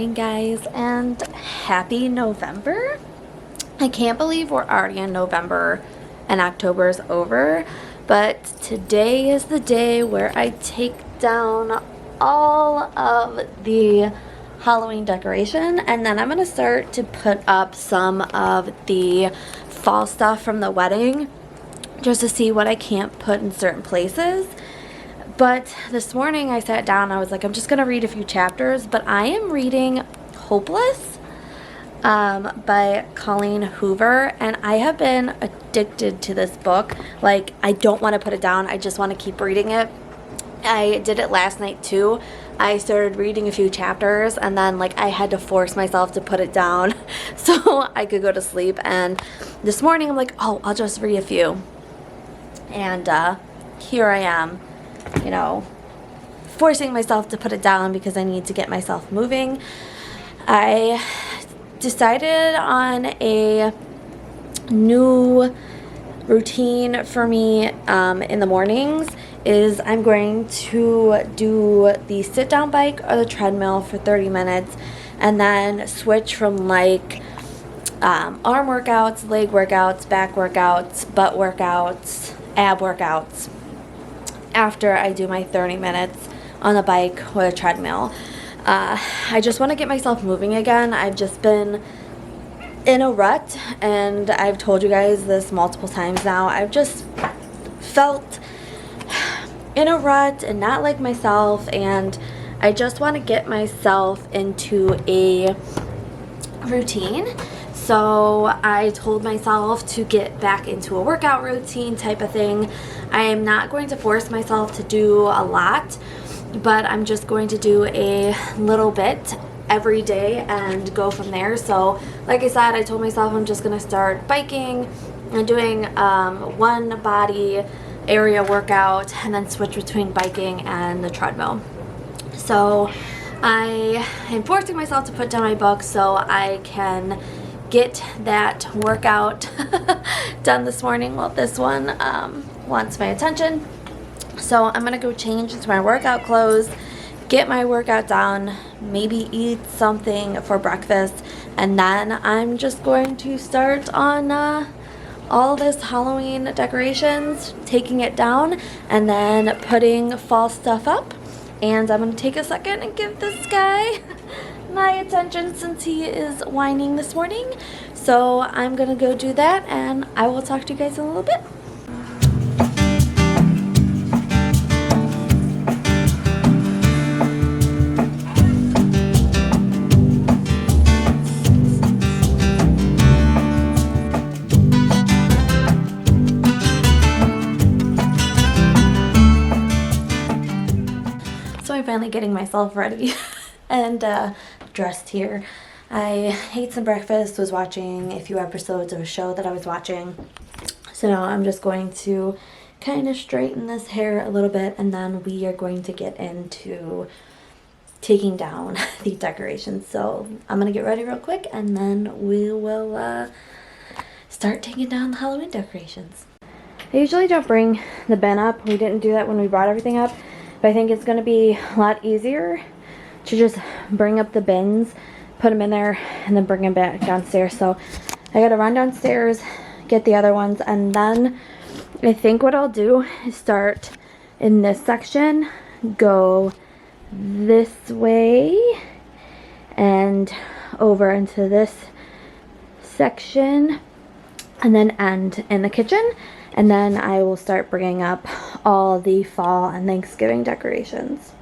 morning, guys, and happy November. I can't believe we're already in November and October's over, but today is the day where I take down all of the Halloween decoration, and then I'm going to start to put up some of the fall stuff from the wedding just to see what I can't put in certain places. But this morning I sat down, I was like, I'm just going to read a few chapters, but I am reading Hopeless by Colleen Hoover, and I have been addicted to this book. Like, I don't want to put it down, I just want to keep reading it. I did it last night too. I started reading a few chapters and then I had to force myself to put it down so I could go to sleep. And this morning I'm like, oh, I'll just read a few. And here I am, forcing myself to put it down because I need to get myself moving. I decided on a new routine for me in the mornings is I'm going to do the sit down bike or the treadmill for 30 minutes and then switch from arm workouts, leg workouts, back workouts, butt workouts, ab workouts after I do my 30 minutes on the bike or the treadmill. I just want to get myself moving again. I've just been in a rut, and I've told you guys this multiple times now. I've just felt in a rut and not like myself, and I just want to get myself into a routine. So I told myself to get back into a workout routine type of thing. I am not going to force myself to do a lot, but I'm just going to do a little bit every day and go from there. So like I said, I told myself I'm just going to start biking and doing one body area workout and then switch between biking and the treadmill. So I am forcing myself to put down my book so I can get that workout done this morning. Well, this one wants my attention. So I'm going to go change into my workout clothes, get my workout done, maybe eat something for breakfast, and then I'm just going to start on all this Halloween decorations, taking it down, and then putting fall stuff up. And I'm going to take a second and give this guy my attention since he is whining this morning. So I'm going to go do that, and I will talk to you guys in a little bit. I'm finally getting myself ready and dressed here. I ate some breakfast, was watching a few episodes of a show that I was watching. So now I'm just going to kind of straighten this hair a little bit, and then we are going to get into taking down the decorations. So I'm going to get ready real quick, and then we will start taking down the Halloween decorations. I usually don't bring the bin up. We didn't do that when we brought everything up. But I think it's going to be a lot easier to just bring up the bins, put them in there, and then bring them back downstairs. So I got to run downstairs, get the other ones, and then I think what I'll do is start in this section, go this way, and over into this section, and then end in the kitchen. And then I will start bringing up all the fall and Thanksgiving decorations.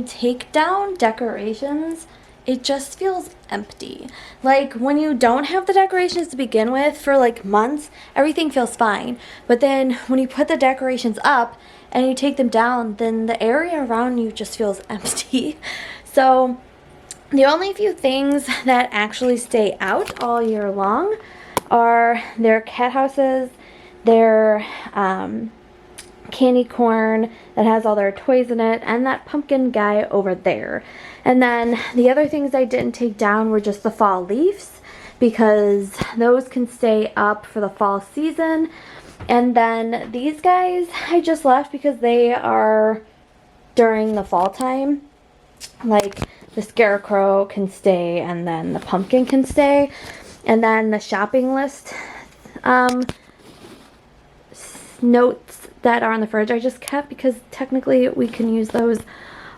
you take down decorations, it just feels empty. Like when you don't have the decorations to begin with for like months, everything feels fine. But then when you put the decorations up and you take them down, then the area around you just feels empty. So the only few things that actually stay out all year long are their cat houses, their candy corn that has all their toys in it, and that pumpkin guy over there. And then the other things I didn't take down were just the fall leaves, because those can stay up for the fall season. And then these guys I just left because they are during the fall time. Like the scarecrow can stay, and then the pumpkin can stay. And then the shopping list notes that are on the fridge I just kept because technically we can use those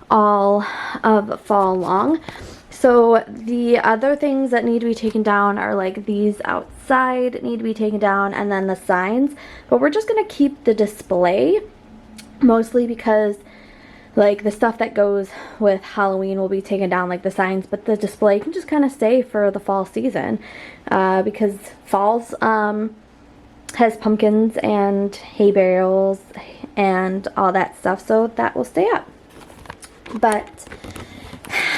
all of fall long. So the other things that need to be taken down are like these outside need to be taken down, and then the signs. But we're just going to keep the display mostly because like the stuff that goes with Halloween will be taken down, like the signs, but the display can just kind of stay for the fall season because fall's has pumpkins and hay bales and all that stuff, so that will stay up. But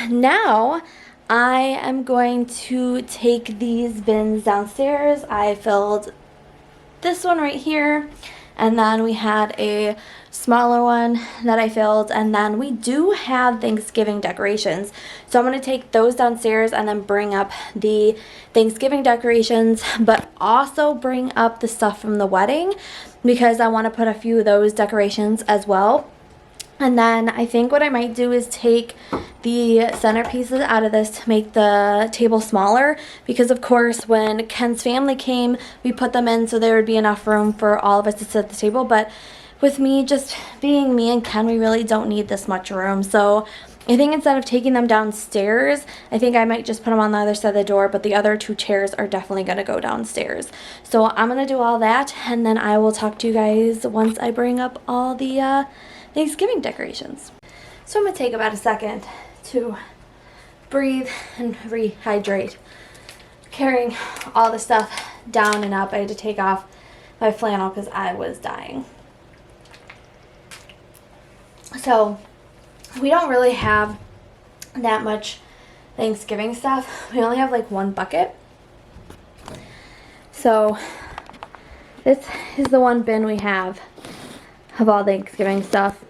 now I am going to take these bins downstairs. I filled this one right here, and then we had a smaller one that I filled, and then we do have Thanksgiving decorations. So I'm going to take those downstairs and then bring up the Thanksgiving decorations, but also bring up the stuff from the wedding because I want to put a few of those decorations as well. And then I think what I might do is take the centerpieces out of this to make the table smaller, because of course when Ken's family came, we put them in so there would be enough room for all of us to sit at the table. But with me just being me and Ken, we really don't need this much room. So I think instead of taking them downstairs, I think I might just put them on the other side of the door, but the other two chairs are definitely going to go downstairs. So I'm going to do all that, and then I will talk to you guys once I bring up all the Thanksgiving decorations. So I'm going to take about a second to breathe and rehydrate. Carrying all the stuff down and up, I had to take off my flannel because I was dying. So we don't really have that much Thanksgiving stuff. We only have like one bucket. So this is the one bin we have of all Thanksgiving stuff.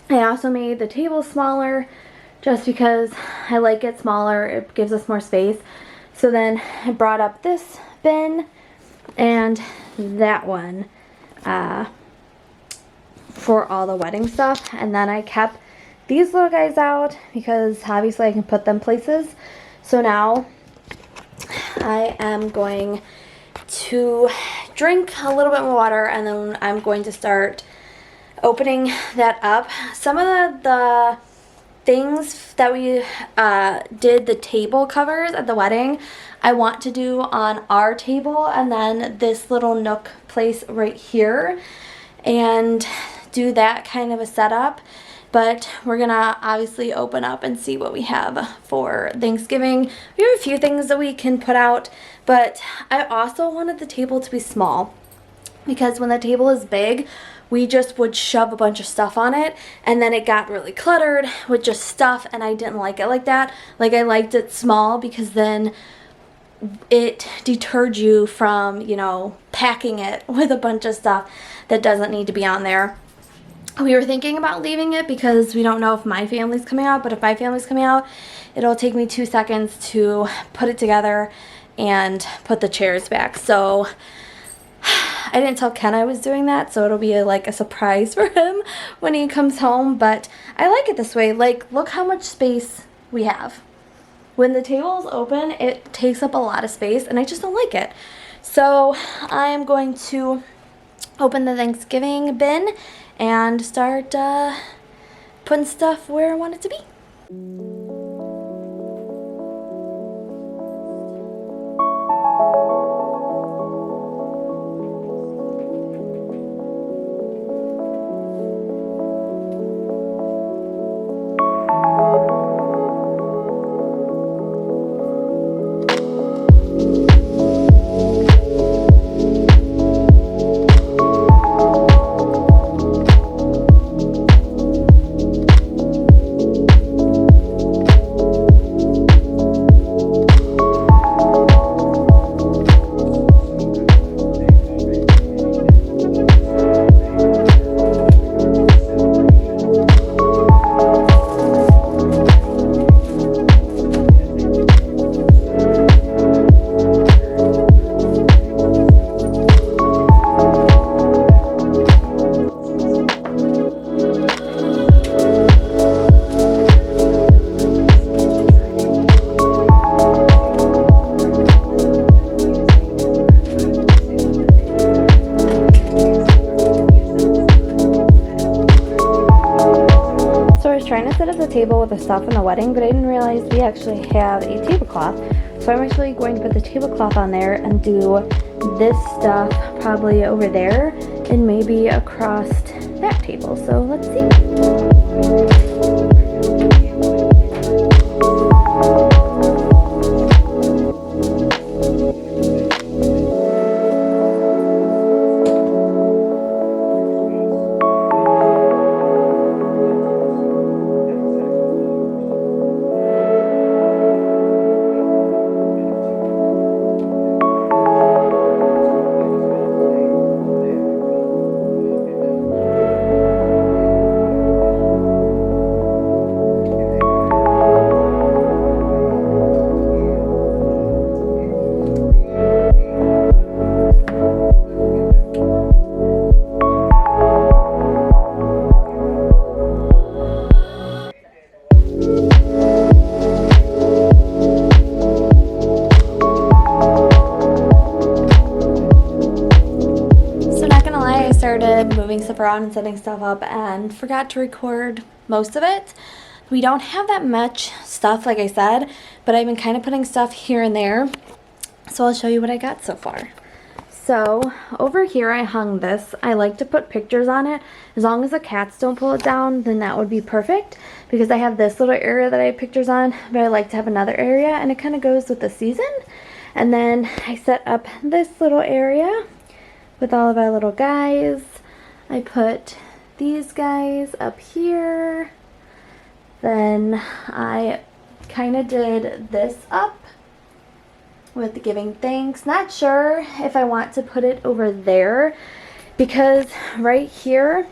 I also made the table smaller just because I like it smaller. It gives us more space. So then I brought up this bin and that one for all the wedding stuff. And then I kept these little guys out because obviously I can put them places. So now I am going to drink a little bit more water, and then I'm going to start opening that up. Some of the things that we did, the table covers at the wedding, I want to do on our table, and then this little nook place right here, and do that kind of a setup. But we're gonna obviously open up and see what we have for Thanksgiving. We have a few things that we can put out, but I also wanted the table to be small because when the table is big, we just would shove a bunch of stuff on it, and then it got really cluttered with just stuff, and I didn't like it like that. Like, I liked it small because then it deterred you from, you know, packing it with a bunch of stuff that doesn't need to be on there. We were thinking about leaving it because we don't know if my family's coming out, but if my family's coming out, it'll take me 2 seconds to put it together and put the chairs back. So I didn't tell Ken I was doing that, so it'll be like a surprise for him when he comes home. But I like it this way. Like, look how much space we have. When the table is open, it takes up a lot of space, and I just don't like it. So I am going to open the Thanksgiving bin and start putting stuff where I want it to be. trying to set up the table with the stuff in the wedding, but I didn't realize we actually have a tablecloth. So I'm actually going to put the tablecloth on there and do this stuff probably over there and maybe across that table. So let's see. Moving stuff around and setting stuff up and forgot to record most of it. We don't have that much stuff, like I said, but I've been kind of putting stuff here and there, so I'll show you what I got so far. So over here I hung this. I like to put pictures on it. As long as the cats don't pull it down, then that would be perfect, because I have this little area that I have pictures on, but I like to have another area, and it kind of goes with the season. And then I set up this little area with all of our little guys. I put these guys up here. Then I kind of did this up with the giving thanks. Not sure if I want to put it over there, because right here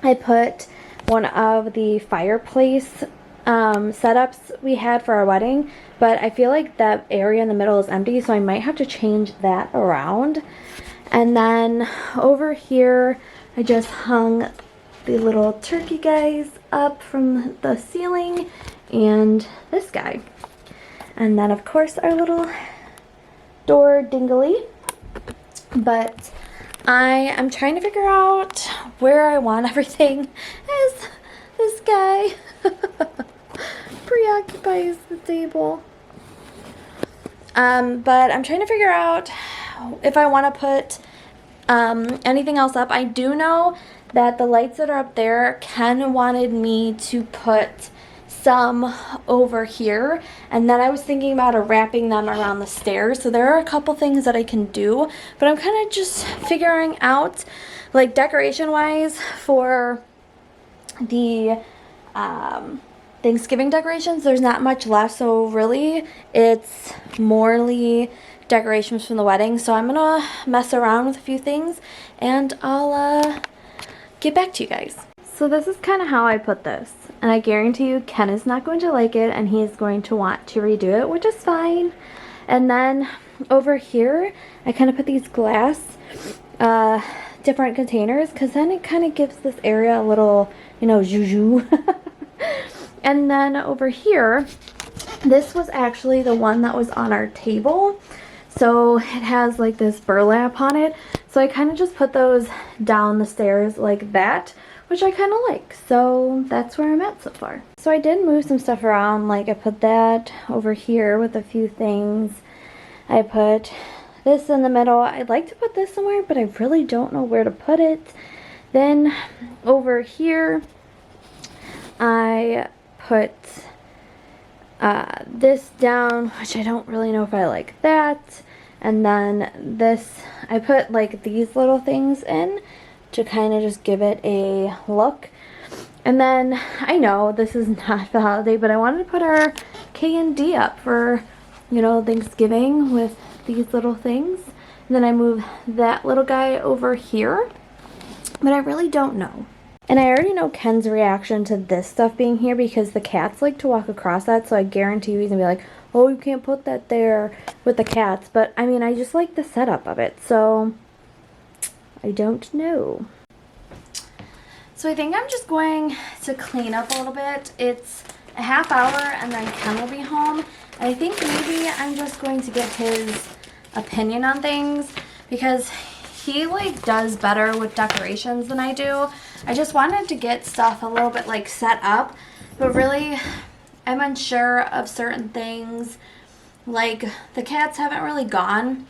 I put one of the fireplace setups we had for our wedding, but I feel like that area in the middle is empty, so I might have to change that around. And then over here I just hung the little turkey guys up from the ceiling and this guy. And then of course our little door dingly. But I am trying to figure out where I want everything, as this guy preoccupies the table. But I'm trying to figure out if I want to put anything else up. I do know that the lights that are up there, Ken wanted me to put some over here, and then I was thinking about wrapping them around the stairs. So there are a couple things that I can do, but I'm kind of just figuring out, like, decoration wise for the Thanksgiving decorations. There's not much left, so really it's morely decorations from the wedding. So I'm gonna mess around with a few things and I'll get back to you guys. So this is kind of how I put this, and I guarantee you Ken is not going to like it and he's going to want to redo it, which is fine. And then over here I kind of put these glass different containers, because then it kind of gives this area a little, you know, juju. And then over here, this was actually the one that was on our table. So it has like this burlap on it. So I kind of just put those down the stairs like that, which I kind of like. So that's where I'm at so far. So I did move some stuff around. Like I put that over here with a few things. I put this in the middle. I'd like to put this somewhere, but I really don't know where to put it. Then over here, I put this down, which I don't really know if I like that. And then this, I put like these little things in to kind of just give it a look. And then I know this is not the holiday, but I wanted to put our K&D up for, you know, Thanksgiving with these little things. And then I move that little guy over here, but I really don't know. And I already know Ken's reaction to this stuff being here, because the cats like to walk across that, so I guarantee you he's gonna be like, oh, you can't put that there with the cats. But I mean, I just like the setup of it, so I don't know. So I think I'm just going to clean up a little bit. It's a half hour and then Ken will be home. And I think maybe I'm just going to get his opinion on things, because he like does better with decorations than I do. I just wanted to get stuff a little bit like set up, but really I'm unsure of certain things. Like the cats haven't really gone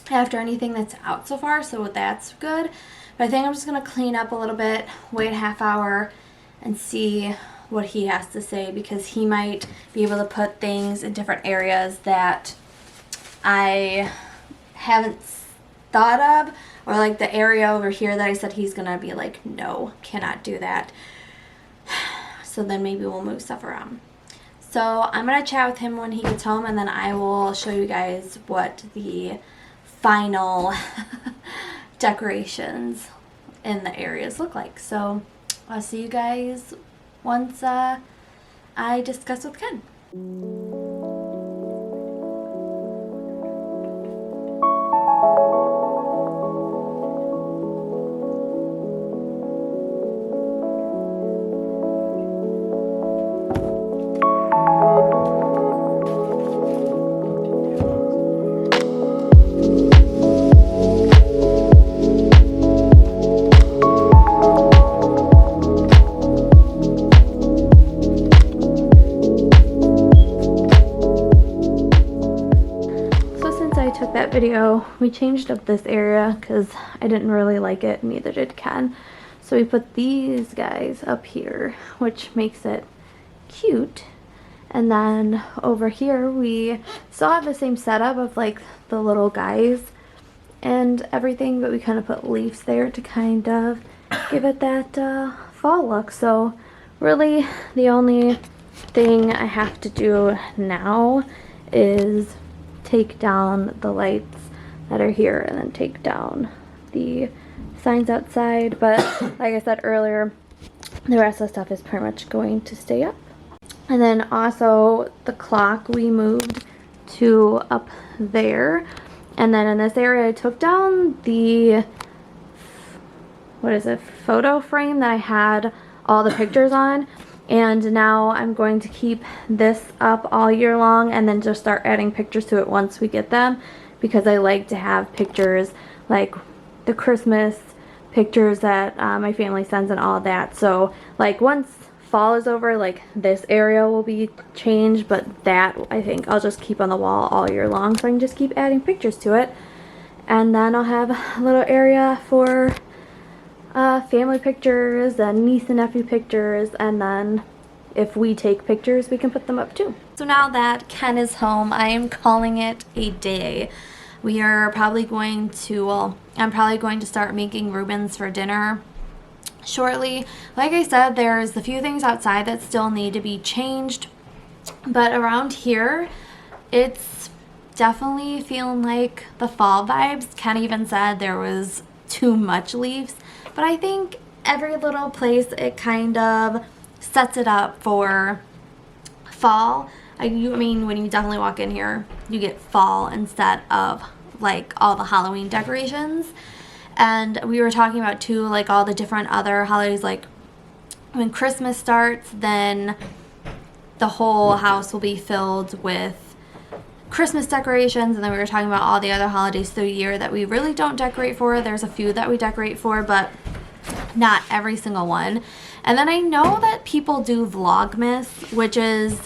after anything that's out so far, so that's good. But I think I'm just gonna clean up a little bit, wait a half hour, and see what he has to say, because he might be able to put things in different areas that I haven't thought of, or like the area over here that I said he's gonna be like, no, cannot do that. So then maybe we'll move stuff around. So I'm gonna chat with him when he gets home, and then I will show you guys what the final decorations in the areas look like. So I'll see you guys once I discuss with Ken. Video, we changed up this area because I didn't really like it, neither did Ken. So we put these guys up here, which makes it cute. And then over here we still have the same setup of like the little guys and everything, but we kind of put leaves there to kind of give it that fall look. So really the only thing I have to do now is take down the lights that are here and then take down the signs outside. But like I said earlier, the rest of the stuff is pretty much going to stay up. And then also the clock we moved to up there. And then in this area I took down the, what is it, photo frame that I had all the pictures on. And now I'm going to keep this up all year long and then just start adding pictures to it once we get them, because I like to have pictures like the Christmas pictures that my family sends and all that. So like once fall is over, like this area will be changed, but that I think I'll just keep on the wall all year long, so I can just keep adding pictures to it. And then I'll have a little area for family pictures and niece and nephew pictures, and then if we take pictures we can put them up too. So now that Ken is home, I am calling it a day. We are probably going to, well, I'm probably going to start making Reubens for dinner shortly. Like I said, there's a few things outside that still need to be changed, but around here it's definitely feeling like the fall vibes. Ken even said there was too much leaves, but I think every little place, it kind of sets it up for fall. I mean, when you definitely walk in here, you get fall instead of like all the Halloween decorations. And we were talking about too, like all the different other holidays, like when Christmas starts, then the whole house will be filled with Christmas decorations. And then we were talking about all the other holidays through the year that we really don't decorate for. There's a few that we decorate for, but not every single one. And then I know that people do Vlogmas, which is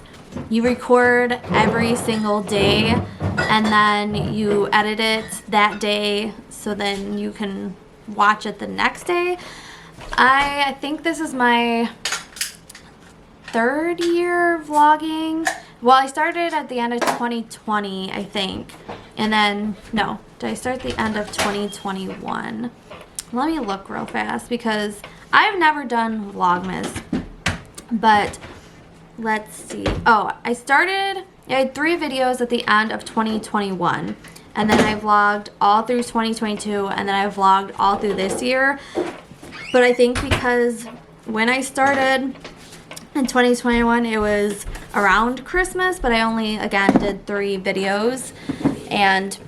you record every single day and then you edit it that day so then you can watch it the next day. I think this is my third year vlogging. Well, I started at the end of 2020, I think. And then, no, did I start at the end of 2021? Let me look real fast because I've never done Vlogmas. But let's see. Oh, I had 3 videos at the end of 2021. And then I vlogged all through 2022. And then I vlogged all through this year. But I think because when I started in 2021, it was around Christmas. But I only, again, did 3 videos. And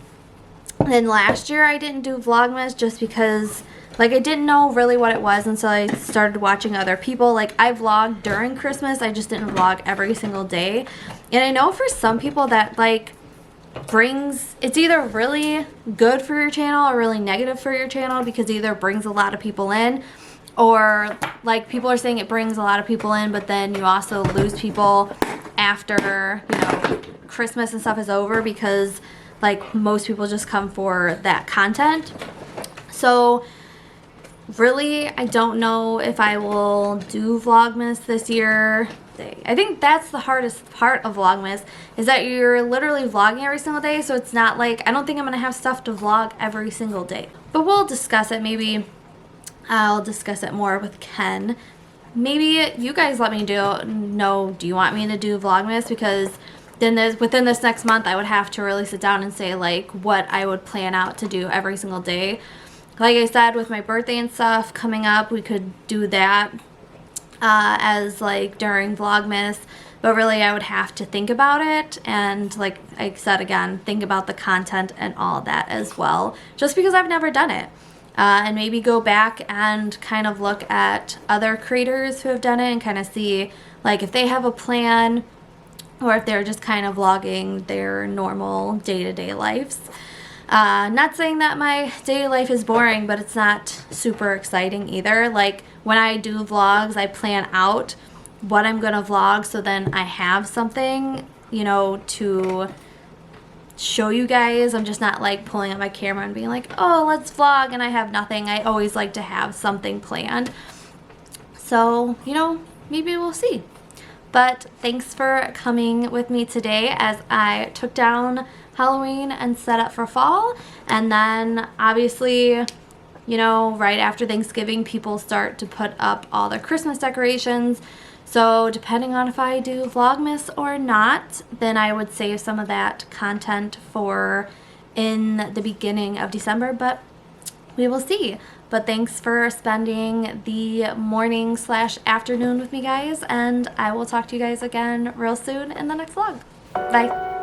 then last year I didn't do Vlogmas just because, like, I didn't know really what it was until I started watching other people. Like, I vlogged during Christmas. I just didn't vlog every single day. And I know for some people that, like, it's either really good for your channel or really negative for your channel, because it either brings a lot of people in, or like people are saying it brings a lot of people in, but then you also lose people after, you know, Christmas and stuff is over, because like most people just come for that content. So really, I don't know if I will do Vlogmas this year. I think that's the hardest part of Vlogmas, is that you're literally vlogging every single day, so it's not like, I don't think I'm going to have stuff to vlog every single day. But we'll discuss it. Maybe I'll discuss it more with Ken. Maybe you guys let me know, do you want me to do Vlogmas? Because then within this next month, I would have to really sit down and say like what I would plan out to do every single day. Like I said, with my birthday and stuff coming up, we could do that as like during Vlogmas, but really I would have to think about it, and like I said again, think about the content and all that as well, just because I've never done it. And maybe go back and kind of look at other creators who have done it and kind of see like if they have a plan, or if they're just kind of vlogging their normal day-to-day lives. Not saying that my daily life is boring, but it's not super exciting either. Like when I do vlogs, I plan out what I'm gonna vlog, so then I have something, you know, to show you guys. I'm just not like pulling up my camera and being like, oh, let's vlog, and I have nothing. I always like to have something planned. So, you know, maybe we'll see. But thanks for coming with me today as I took down Halloween and set up for fall. And then obviously, you know, right after Thanksgiving, people start to put up all their Christmas decorations. So depending on if I do Vlogmas or not, then I would save some of that content for in the beginning of December, but we will see. But thanks for spending the morning/afternoon with me, guys, and I will talk to you guys again real soon in the next vlog. Bye.